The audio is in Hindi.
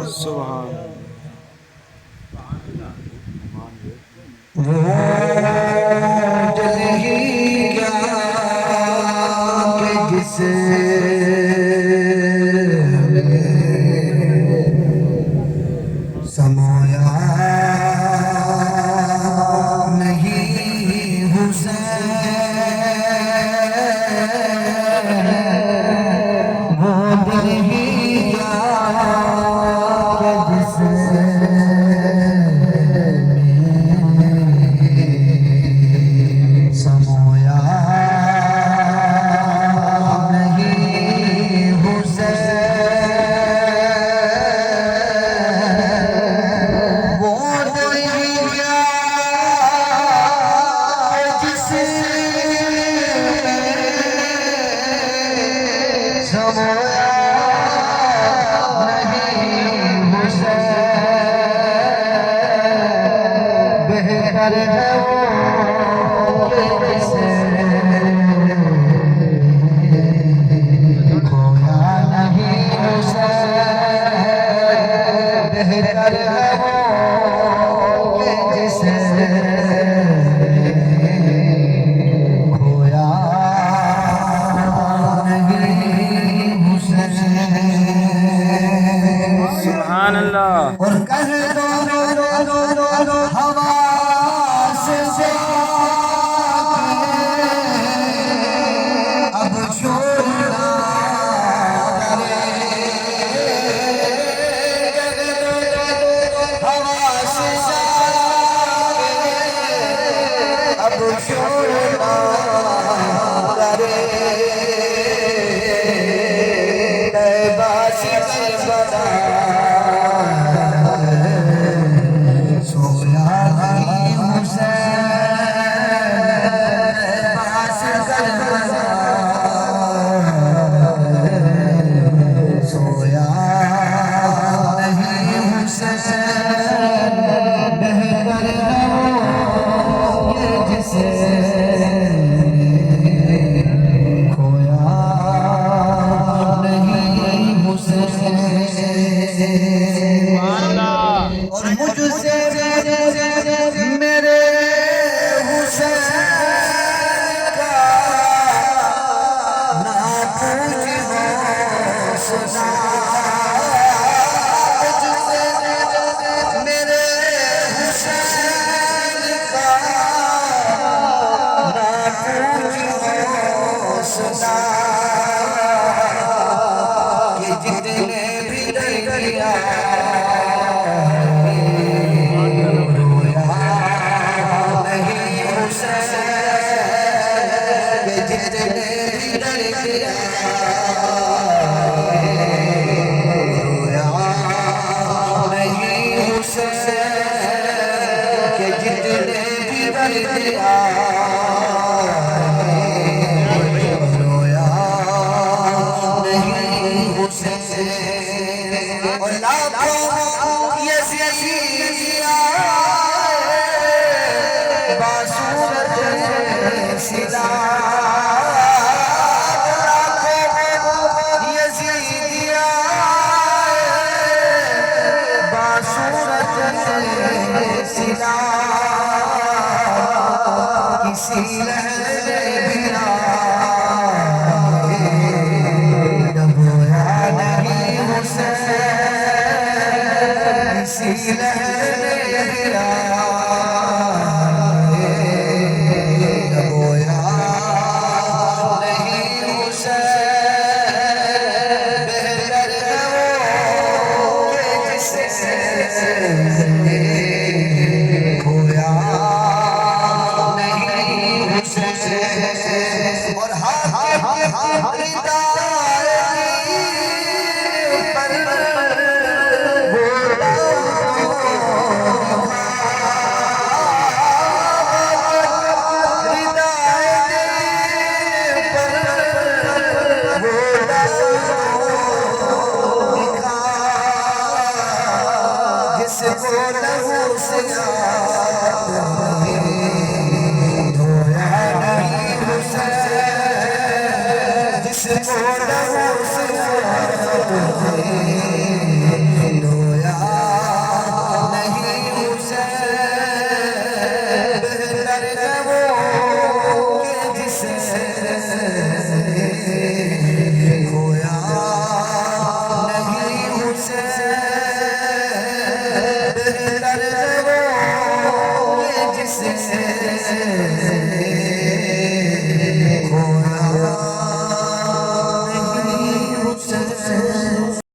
सुभान वो जल ही क्या कि जिसे समाया नहीं हुसैन, वो दिल ही क्या कि जिसे समोया नहीं हुसैन, वो नहीं क्या जिसे समोया नहीं हुसैन, बेहतर है वो जिसे खोया नहीं हुसैन, बेहतर है वो जिसे खोया नहीं हुसैन। सुभान अल्लाह। और कह दो हवा से अब छोड़ना करे, हवा से अब छोड़ना करे, तैबा से करबला सोया नहीं हुसैन, तैबा से करबला सोया नहीं हुसैन, बेहतर है वो जिसे खोया नहीं हुसैन। सुभान अल्लाह। और मुझसे मेरे हुसैन का ना पूछ हौसला, मुझसे मेरे हुसैन का ना पूछ हौसला, ये जितने भी दरिया किसी लहरे बिना डबोया नहीं हुसैन, किसी लहरे बिना डबोया नहीं हुसैन, बेहतर है वो जिसे खोया नहीं हुसैन। जिसको लहू से रोया नहीं उसे बेहतर है वो कि जिसे खोया नहीं उसे बेहतर है वो कि जिसे